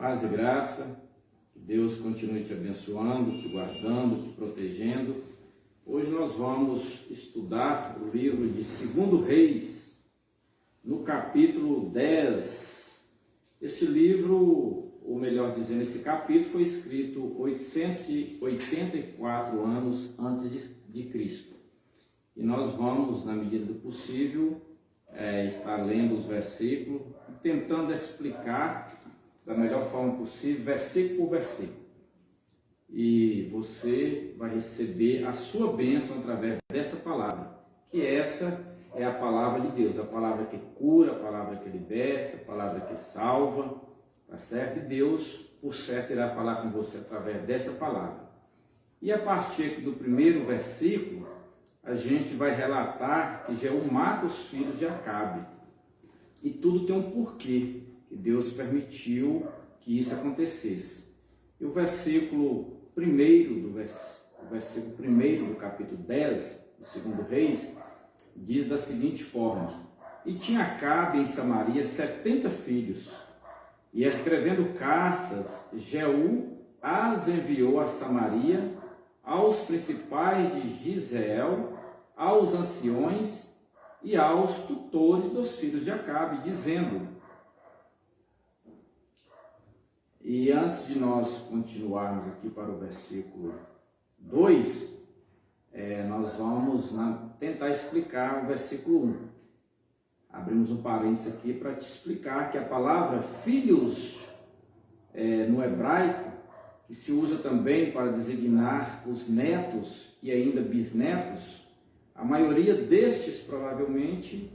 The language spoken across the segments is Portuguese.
Paz e graça, que Deus continue te abençoando, te guardando, te protegendo. Hoje nós vamos estudar o livro de 2 Reis, no capítulo 10. Esse livro, ou melhor dizendo, esse capítulo foi escrito 884 anos antes de Cristo. E nós vamos, na medida do possível, estar lendo os versículos e tentando explicar da melhor forma possível, versículo por versículo. E você vai receber a sua bênção através dessa palavra, que essa é a palavra de Deus, a palavra que cura, a palavra que liberta, a palavra que salva, tá certo? E Deus, por certo, irá falar com você através dessa palavra. E a partir aqui do primeiro versículo, a gente vai relatar que Jeú mata os filhos de Acabe. E tudo tem um porquê, que Deus permitiu que isso acontecesse. E o versículo 1 do capítulo 10, do 2 Reis, diz da seguinte forma: E tinha Acabe em Samaria 70 filhos, e escrevendo cartas, Jeú as enviou a Samaria, aos principais de Jizreel, aos anciões e aos tutores dos filhos de Acabe, dizendo... E antes de nós continuarmos aqui para o versículo 2, nós vamos tentar explicar o versículo 1. Abrimos um parênteses aqui para te explicar que a palavra filhos, no hebraico, que se usa também para designar os netos e ainda bisnetos, a maioria destes provavelmente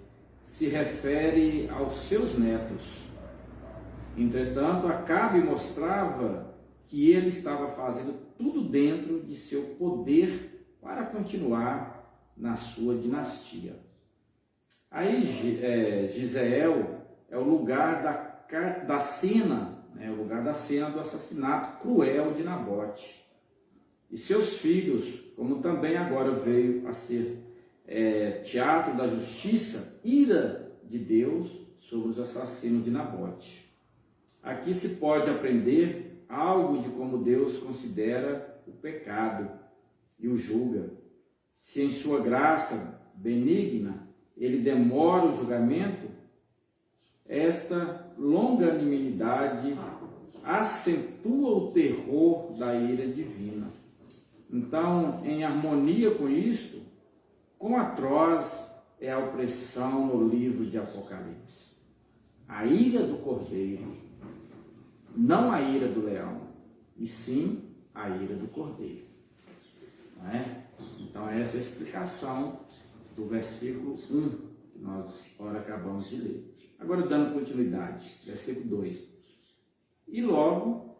se refere aos seus netos. Entretanto, Acabe mostrava que ele estava fazendo tudo dentro de seu poder para continuar na sua dinastia. Aí Jizreel é o lugar da cena, o lugar da cena do assassinato cruel de Nabote. E seus filhos, como também agora veio a ser teatro da justiça, ira de Deus sobre os assassinos de Nabote. Aqui se pode aprender algo de como Deus considera o pecado e o julga. Se em sua graça benigna ele demora o julgamento, esta longanimidade acentua o terror da ira divina. Então, em harmonia com isto, quão atroz é a opressão no livro de Apocalipse. A ira do cordeiro, não a ira do leão, e sim a ira do cordeiro. Não é? Então, essa é a explicação do versículo 1, que nós agora acabamos de ler. Agora, dando continuidade, versículo 2. E logo,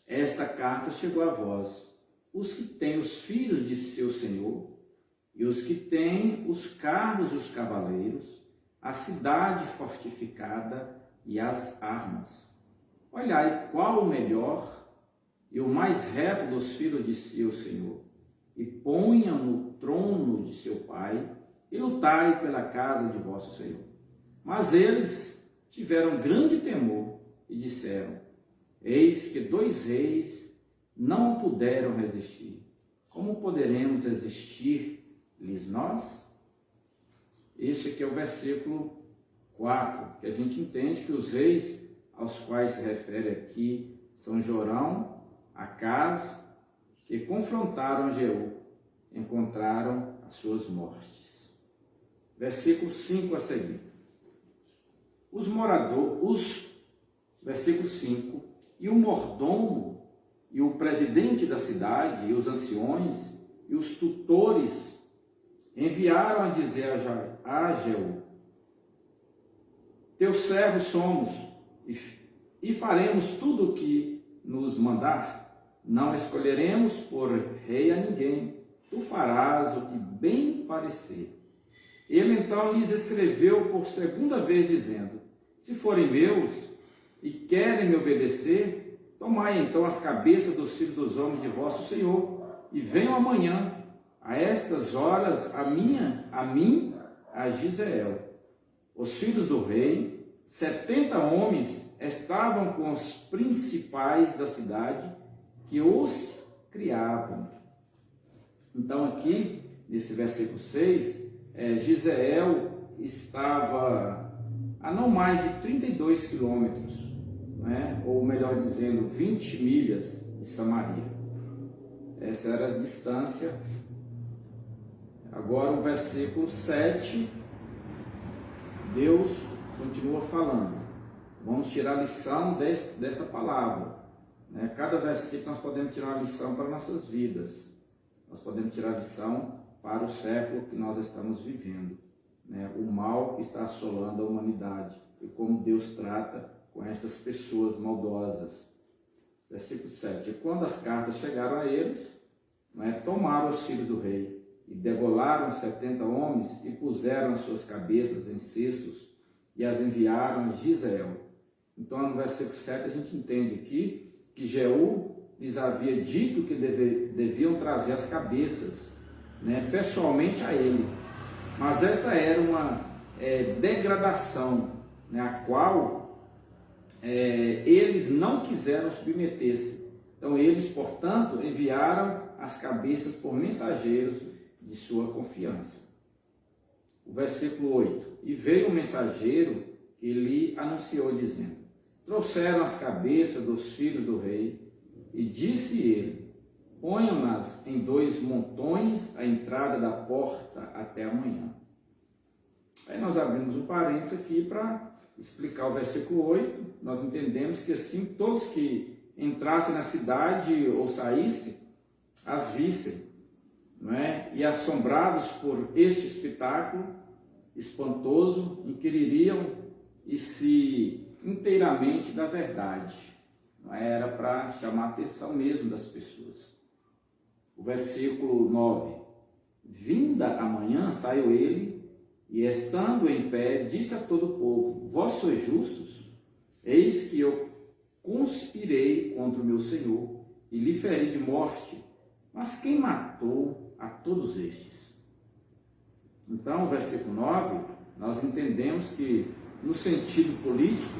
esta carta chegou a vós, os que têm os filhos de seu senhor, e os que têm os carros e os cavaleiros, a cidade fortificada e as armas. Olhai qual o melhor e o mais reto dos filhos de seu senhor, e ponham no trono de seu pai, e lutai pela casa de vosso senhor. Mas eles tiveram grande temor e disseram: Eis que 2 reis não puderam resistir. Como poderemos resistir-lhes nós? Esse aqui é o versículo 4, que a gente entende que os reis aos quais se refere aqui são Jorão, Acaz, que confrontaram Jeú, encontraram as suas mortes. Versículo 5 a seguir. Versículo 5, e o mordomo, e o presidente da cidade, e os anciões, e os tutores, enviaram a dizer a Jeú: Teus servos somos, e faremos tudo o que nos mandar. Não escolheremos por rei a ninguém, tu farás o que bem parecer. Ele então lhes escreveu por segunda vez, dizendo: Se forem meus e querem me obedecer, tomai então as cabeças dos filhos dos homens de vosso Senhor, e venham amanhã, a estas horas, a mim, a Jizreel. Os filhos do rei, 70 homens, estavam com os principais da cidade que os criavam. Então aqui, nesse versículo 6, Giseel estava a não mais de 32 quilômetros, né? Ou melhor dizendo, 20 milhas de Samaria. Essa era a distância. Agora o versículo 7, Deus continua falando. Vamos tirar a lição desta palavra, né? Cada versículo nós podemos tirar uma lição para nossas vidas. Nós podemos tirar a lição para o século que nós estamos vivendo, né? O mal que está assolando a humanidade e como Deus trata com essas pessoas maldosas. Versículo 7. E quando as cartas chegaram a eles, né, tomaram os filhos do rei e degolaram 70 homens e puseram as suas cabeças em cestos e as enviaram a Giseel. Então, no versículo 7, a gente entende aqui que Jeú lhes havia dito que deviam trazer as cabeças, né, pessoalmente a ele. Mas esta era uma degradação, né, a qual eles não quiseram submeter-se. Então, eles, portanto, enviaram as cabeças por mensageiros de sua confiança. O versículo 8. E veio um mensageiro que lhe anunciou, dizendo: trouxeram as cabeças dos filhos do rei, e disse ele: ponham-nas em 2 montões à entrada da porta até amanhã. Aí nós abrimos um parênteses aqui para explicar o versículo 8. Nós entendemos que assim todos que entrassem na cidade ou saíssem, as vissem, não é? E assombrados por este espetáculo espantoso, inquiririam e se inteiramente da verdade. Não era para chamar a atenção mesmo das pessoas. O versículo 9. Vinda a manhã, saiu ele, e estando em pé, disse a todo o povo: vós sois justos? Eis que eu conspirei contra o meu Senhor, e lhe feri de morte. Mas quem matou a todos estes? Então, o versículo 9, nós entendemos que, no sentido político,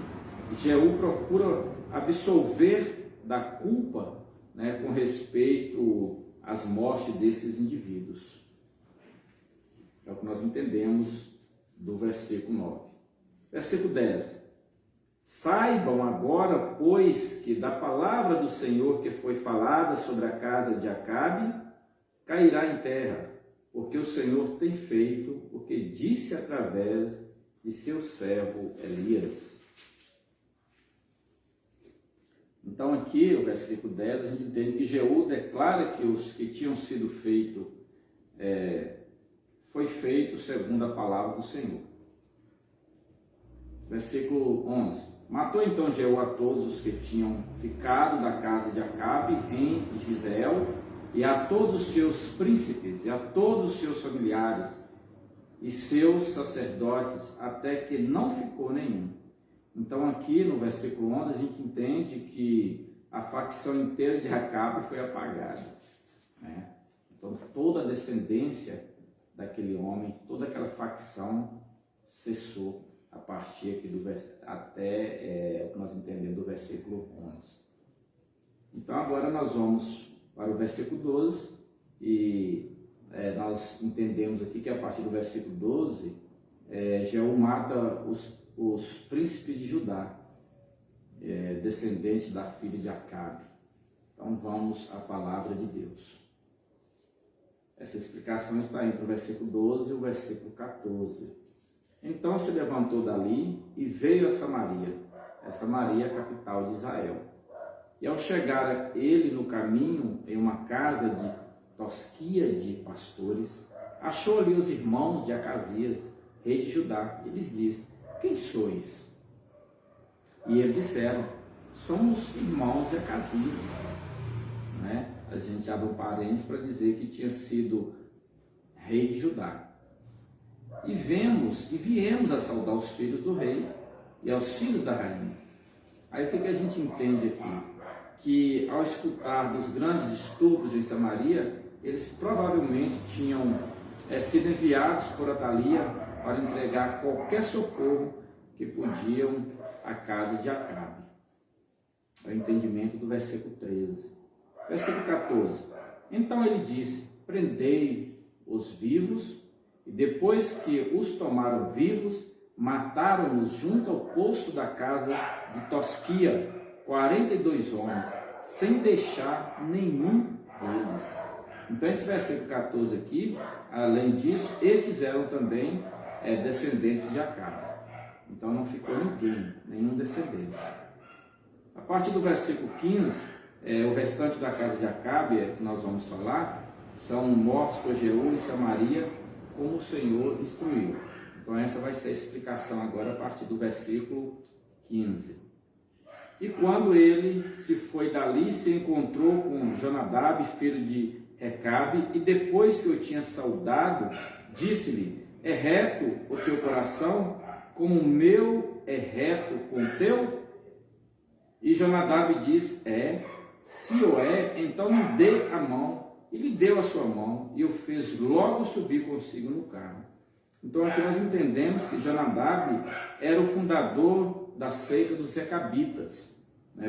Jeú procura absolver da culpa, né, com respeito às mortes desses indivíduos. É o que nós entendemos do versículo 9. Versículo 10. Saibam agora, pois, que da palavra do Senhor que foi falada sobre a casa de Acabe, cairá em terra, porque o Senhor tem feito o que disse através de seu servo Elias. Então aqui, o versículo 10, a gente entende que Jeú declara que os que tinham sido feitos, foi feito segundo a palavra do Senhor. Versículo 11. Matou então Jeú a todos os que tinham ficado da casa de Acabe em Giseel, e a todos os seus príncipes, e a todos os seus familiares, e seus sacerdotes, até que não ficou nenhum. Então aqui no versículo 11 a gente entende que a facção inteira de Acabe foi apagada, né? Então toda a descendência daquele homem, toda aquela facção cessou a partir aqui até o que nós entendemos do versículo 11. Então agora nós vamos para o versículo 12 e nós entendemos aqui que a partir do versículo 12 Jeú mata os príncipes de Judá, descendentes da filha de Acabe. Então vamos à palavra de Deus. Essa explicação está entre o versículo 12 e o versículo 14. Então se levantou dali e veio a Samaria, a capital de Israel. E ao chegar ele no caminho, em uma casa de tosquia de pastores, achou ali os irmãos de Acasias, rei de Judá, e lhes disse: quem sois? E eles disseram: somos irmãos de Acasias, né? A gente abre um parênteses para dizer que tinha sido rei de Judá. E viemos a saudar os filhos do rei e aos filhos da rainha. Aí o que a gente entende aqui? Que ao escutar dos grandes distúrbios em Samaria, eles provavelmente tinham sido enviados por Atalia para entregar qualquer socorro que podiam a casa de Acabe. É o entendimento do versículo 13. Versículo 14. Então ele disse: prendei os vivos, e depois que os tomaram vivos, mataram-nos junto ao poço da casa de Tosquia, 42 homens, sem deixar nenhum deles. Então esse versículo 14 aqui, além disso, esses eram também descendentes de Acabe. Então não ficou ninguém, nenhum descendente. A partir do versículo 15, o restante da casa de Acabe, que nós vamos falar, são mortos por Jeú em Samaria, como o Senhor instruiu. Então essa vai ser a explicação agora a partir do versículo 15. E quando ele se foi dali, se encontrou com Jonadab, filho de Recabe, e depois que o tinha saudado, disse-lhe: é reto o teu coração, como o meu é reto com o teu? E Jonadab diz: se o é, então me dê a mão. E lhe deu a sua mão, e o fez logo subir consigo no carro. Então aqui nós entendemos que Jonadab era o fundador da seita dos Recabitas,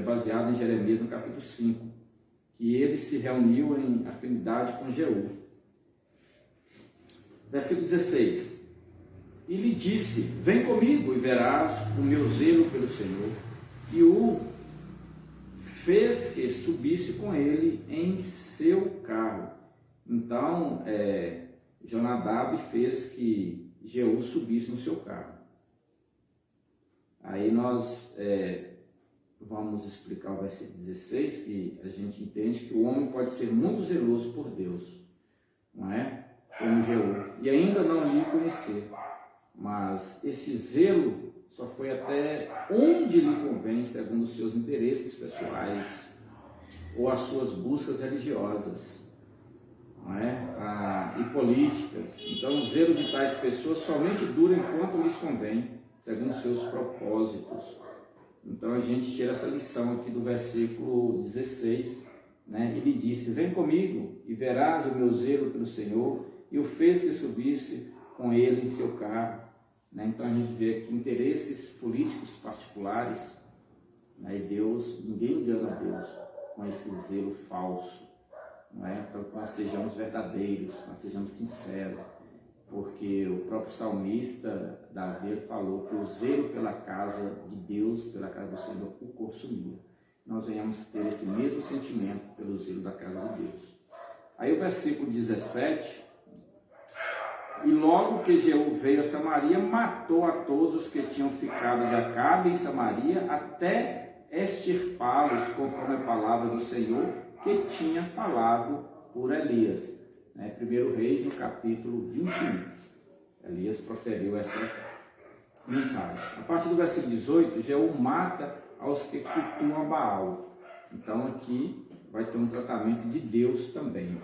baseado em Jeremias no capítulo 5, que ele se reuniu em afinidade com Jeú. Versículo 16. E lhe disse: vem comigo e verás o meu zelo pelo Senhor. E o fez que subisse com ele em seu carro. Então, Jonadab fez que Jeú subisse no seu carro. Aí nós vamos explicar o versículo 16, que a gente entende que o homem pode ser muito zeloso por Deus, não é? Como Jeú, e ainda não lhe conhecer. Mas esse zelo só foi até onde lhe convém, segundo os seus interesses pessoais ou as suas buscas religiosas, não é? E políticas. Então o zelo de tais pessoas somente dura enquanto lhes convém, segundo os seus propósitos. Então a gente tira essa lição aqui do versículo 16, né? Ele disse: vem comigo e verás o meu zelo pelo Senhor, e o fez que subisse com ele em seu carro. Então a gente vê aqui interesses políticos particulares, e Deus, ninguém engana Deus com esse zelo falso, não é? Para que nós sejamos verdadeiros, nós sejamos sinceros, porque o próprio salmista Davi falou que o zelo pela casa de Deus, pela casa do Senhor, o consumia. Nós venhamos ter esse mesmo sentimento pelo zelo da casa de Deus. Aí o versículo 17: e logo que Jeú veio a Samaria, matou a todos os que tinham ficado de Acabe em Samaria, até extirpá-los, conforme a palavra do Senhor, que tinha falado por Elias. 1 Reis, no capítulo 21. Elias proferiu essa mensagem. A partir do versículo 18, Jeú mata aos que cultuam a Baal. Então aqui vai ter um tratamento de Deus também.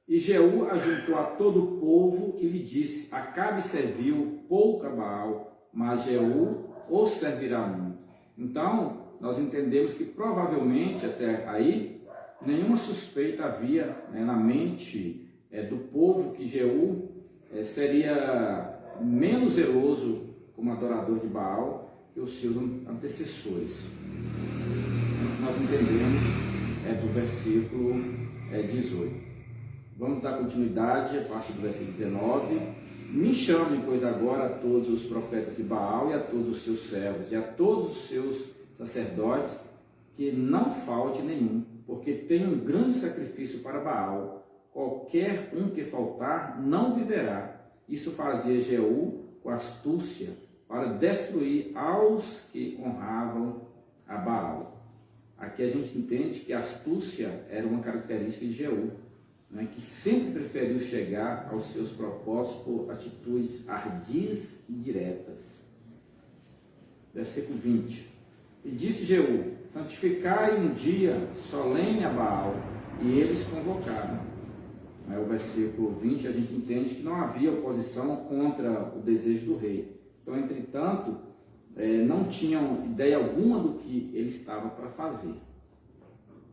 E Jeú ajuntou a todo o povo e lhe disse: Acabe serviu pouco a Baal, mas Jeú o servirá muito. Então, nós entendemos que provavelmente até aí, nenhuma suspeita havia na mente do povo que Jeú seria menos zeloso como adorador de Baal que os seus antecessores. Nós entendemos do versículo 18. Vamos dar continuidade a partir do versículo 19. Me chamem, pois, agora a todos os profetas de Baal e a todos os seus servos e a todos os seus sacerdotes, que não falte nenhum, porque tem um grande sacrifício para Baal. Qualquer um que faltar não viverá. Isso fazia Jeú com astúcia, para destruir aos que honravam a Baal. Aqui a gente entende que a astúcia era uma característica de Jeú, que sempre preferiu chegar aos seus propósitos por atitudes ardias e diretas. Versículo 20. E disse Jeú: santificai um dia solene a Baal, e eles convocaram. O versículo 20 a gente entende que não havia oposição contra o desejo do rei. Então, entretanto, não tinham ideia alguma do que ele estava para fazer.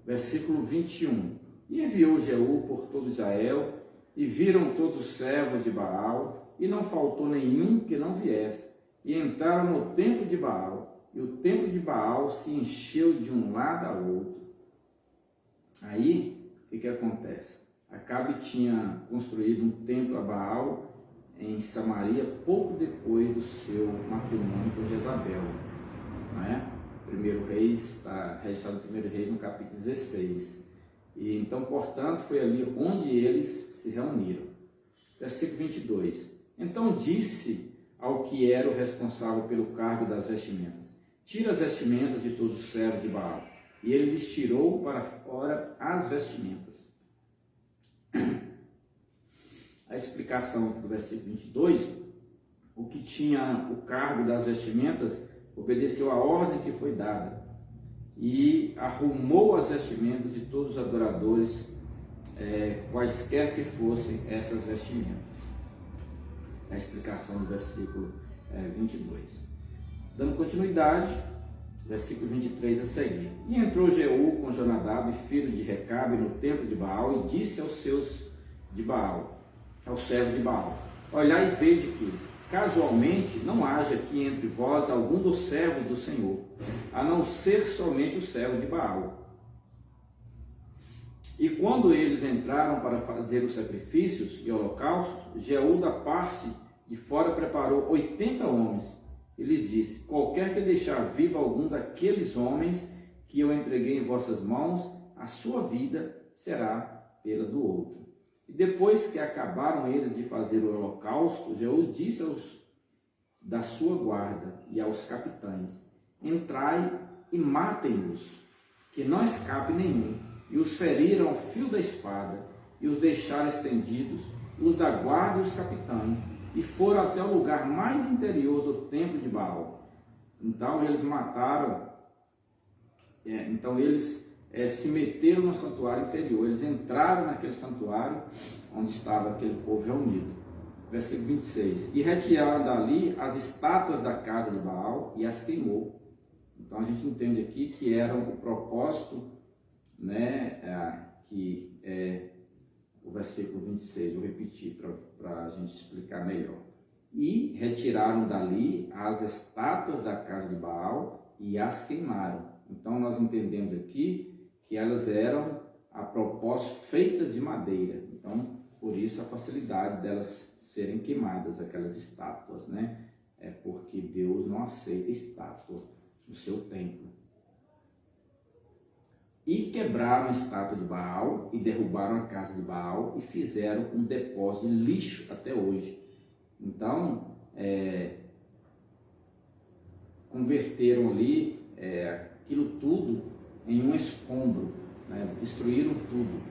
Versículo 21. E enviou Jeú por todo Israel, e viram todos os servos de Baal, e não faltou nenhum que não viesse. e entraram no templo de Baal, e o templo de Baal se encheu de um lado ao outro. Aí, o que acontece? Acabe tinha construído um templo a Baal em Samaria pouco depois do seu matrimônio com Jezabel. Não é? Primeiro Reis, está registrado no Primeiro Reis no capítulo 16. E então, portanto, foi ali onde eles se reuniram. Versículo 22. Então disse ao que era o responsável pelo cargo das vestimentas: tira as vestimentas de todos os servos de Baal. E ele lhes tirou para fora as vestimentas. A explicação do versículo 22, o que tinha o cargo das vestimentas obedeceu à ordem que foi dada e arrumou as vestimentas de todos os adoradores, quaisquer que fossem essas vestimentas. A explicação do versículo 22. Dando continuidade, versículo 23 a seguir. E entrou Jeú com Jonadab, filho de Recabe, no templo de Baal, e disse aos seus de Baal, aos servos de Baal: olhai e vede que, casualmente, não haja aqui entre vós algum dos servos do Senhor, a não ser somente o servo de Baal. E quando eles entraram para fazer os sacrifícios e holocaustos, Jeú da parte de fora preparou 80 homens, e lhes disse: qualquer que deixar vivo algum daqueles homens que eu entreguei em vossas mãos, a sua vida será pela do outro. E depois que acabaram eles de fazer o holocausto, Jeú disse aos da sua guarda e aos capitães: entrai e matem-os, que não escape nenhum. E os feriram ao fio da espada, e os deixaram estendidos, os da guarda e os capitães, e foram até o lugar mais interior do templo de Baal. Então eles mataram, se meteram no santuário interior, eles entraram naquele santuário onde estava aquele povo reunido. Versículo 26. E retiraram dali as estátuas da casa de Baal e as queimou. Então a gente entende aqui que era o propósito, que é o versículo 26, vou repetir para a gente explicar melhor. E retiraram dali as estátuas da casa de Baal e as queimaram. Então nós entendemos aqui que elas eram a propósito feitas de madeira. Então, por isso a facilidade delas serem queimadas, aquelas estátuas, É porque Deus não aceita estátua no seu templo. E quebraram a estátua de Baal e derrubaram a casa de Baal e fizeram um depósito de lixo até hoje. Então, converteram ali aquilo tudo em um escombro, destruíram tudo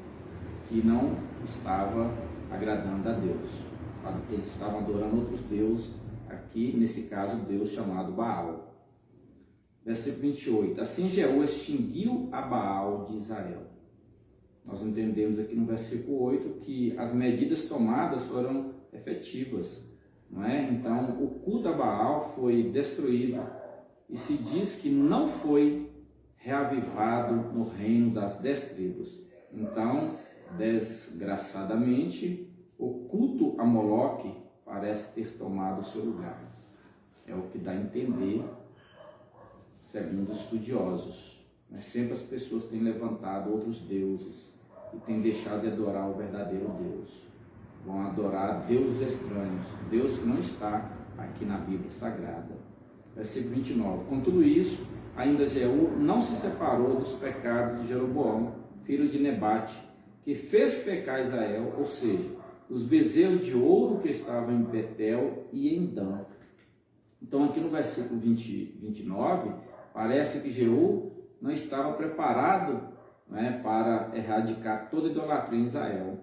que não estava agradando a Deus. Eles estavam adorando outros deuses, aqui nesse caso Deus chamado Baal. Versículo 28. Assim Jeú extinguiu a Baal de Israel. Nós entendemos aqui no versículo 8 que as medidas tomadas foram efetivas, não é? Então o culto a Baal foi destruído e se diz que não foi reavivado no reino das 10 tribos. Então, desgraçadamente, o culto a Moloque parece ter tomado o seu lugar. É o que dá a entender, segundo os estudiosos. Mas sempre as pessoas têm levantado outros deuses e têm deixado de adorar o verdadeiro Deus. Vão adorar deuses estranhos, Deus que não está aqui na Bíblia Sagrada. Versículo 29. Com tudo isso, ainda Jeú não se separou dos pecados de Jeroboão, filho de Nebate, que fez pecar Israel, ou seja, os bezerros de ouro que estavam em Betel e em Dan. Então aqui no versículo 29, parece que Jeú não estava preparado, para erradicar toda a idolatria em Israel.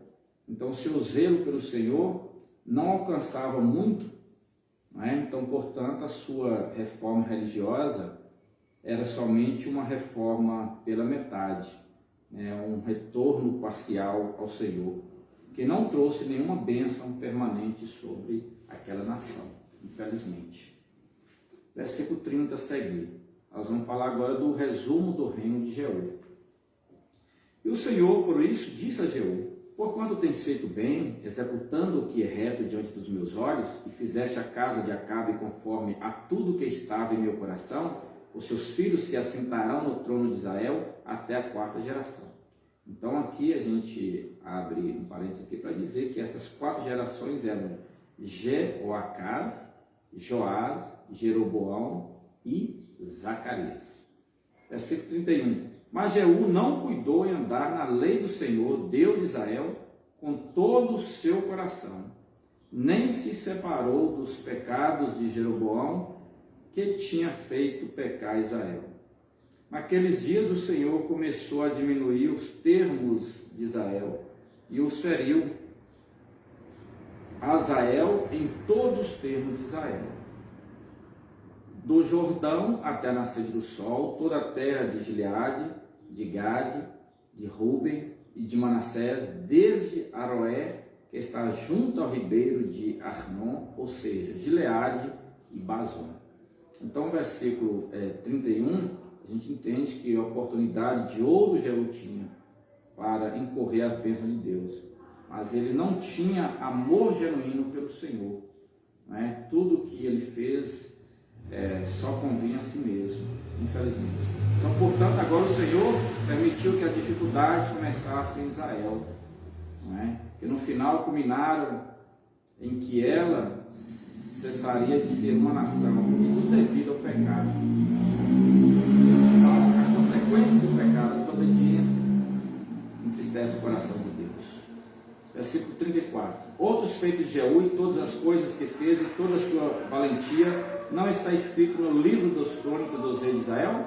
Então seu zelo pelo Senhor não alcançava muito, Então, portanto, a sua reforma religiosa era somente uma reforma pela metade, um retorno parcial ao Senhor, que não trouxe nenhuma bênção permanente sobre aquela nação, infelizmente. Versículo 30 a seguir. Nós vamos falar agora do resumo do reino de Jeú. E o Senhor, por isso, disse a Jeú: porquanto tens feito bem, executando o que é reto diante dos meus olhos, e fizeste a casa de Acabe conforme a tudo que estava em meu coração, os seus filhos se assentarão no trono de Israel até a 4ª geração. Então aqui a gente abre um parênteses aqui para dizer que essas 4 gerações eram Jeoacás, Joás, Jeroboão e Zacarias. Versículo 31. Mas Jeú não cuidou em andar na lei do Senhor, Deus de Israel, com todo o seu coração, nem se separou dos pecados de Jeroboão, que tinha feito pecar Israel. Naqueles dias o Senhor começou a diminuir os termos de Israel e os feriu a Azael em todos os termos de Israel. Do Jordão até a nascente do sol, toda a terra de Gileade, de Gade, de Ruben e de Manassés, desde Aroé, que está junto ao ribeiro de Arnon, ou seja, Gileade e Bazom. Então, versículo 31, a gente entende que a oportunidade de ouro Jeú tinha para incorrer as bênçãos de Deus, mas ele não tinha amor genuíno pelo Senhor, né? Tudo que ele fez só convinha a si mesmo, infelizmente. Então, portanto, agora o Senhor permitiu que as dificuldades começassem em Israel, né? Que no final culminaram em que ela cessaria de ser uma nação, e tudo devido ao pecado. Então, a consequência do pecado, a desobediência, entristece o coração de Deus. Versículo 34. Outros feitos de Jeú e todas as coisas que fez e toda a sua valentia, não está escrito no livro dos crônicos dos reis de Israel?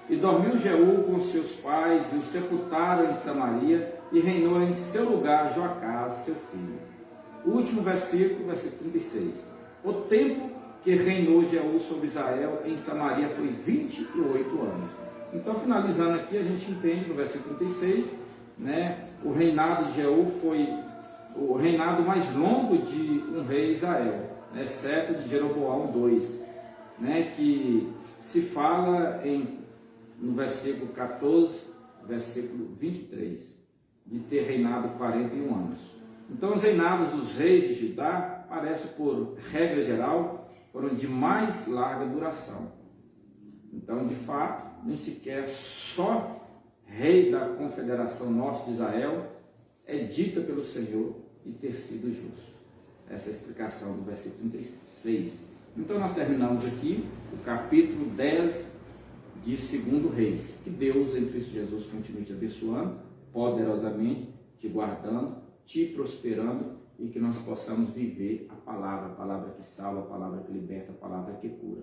E dormiu Jeú com seus pais e o sepultaram em Samaria, e reinou em seu lugar Joacás, seu filho. O último versículo, versículo 36. O tempo que reinou Jeú sobre Israel em Samaria foi 28 anos. Então, finalizando aqui, a gente entende no versículo 36, né, o reinado de Jeú foi o reinado mais longo de um rei Israel, né, exceto de Jeroboão II, né, que se fala no versículo 14, versículo 23, de ter reinado 41 anos. Então, os reinados dos reis de Judá parecem, por regra geral, foram de mais larga duração. Então, de fato, nem sequer só rei da confederação norte de Israel é dita pelo Senhor e ter sido justo. Essa é a explicação do versículo 36. Então, nós terminamos aqui o capítulo 10 de 2 Reis. Que Deus, em Cristo Jesus, continue te abençoando poderosamente, te guardando, te prosperando, e que nós possamos viver a palavra que salva, a palavra que liberta, a palavra que cura.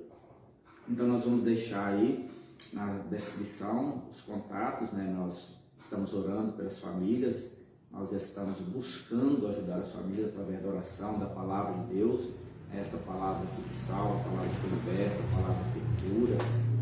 Então, nós vamos deixar aí na descrição os contatos, né? Nós estamos orando pelas famílias, nós estamos buscando ajudar as famílias através da oração, da palavra de Deus, essa palavra que salva, a palavra que liberta, a palavra que cura.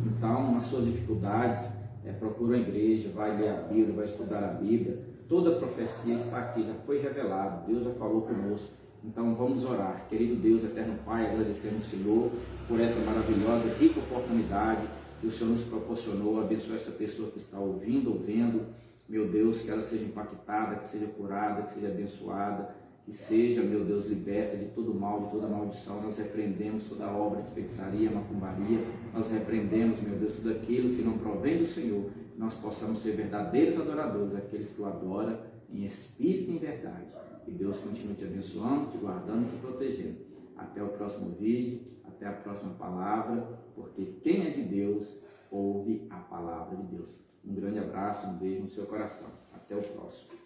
Então, nas suas dificuldades, procura a igreja, vai ler a Bíblia, vai estudar a Bíblia. Toda a profecia está aqui, já foi revelada, Deus já falou conosco. Então vamos orar. Querido Deus, eterno Pai, agradecemos ao Senhor por essa maravilhosa, rica oportunidade que o Senhor nos proporcionou. Abençoe essa pessoa que está ouvindo ou vendo. Meu Deus, que ela seja impactada, que seja curada, que seja abençoada, que seja, meu Deus, liberta de todo mal, de toda maldição. Nós repreendemos toda obra de feitiçaria, macumbaria. Nós repreendemos, meu Deus, tudo aquilo que não provém do Senhor. Que nós possamos ser verdadeiros adoradores, aqueles que o adoram em espírito e em verdade. Que Deus continue te abençoando, te guardando, te protegendo. Até o próximo vídeo, até a próxima palavra, porque quem é de Deus, ouve a palavra de Deus. Um grande abraço, um beijo no seu coração. Até o próximo.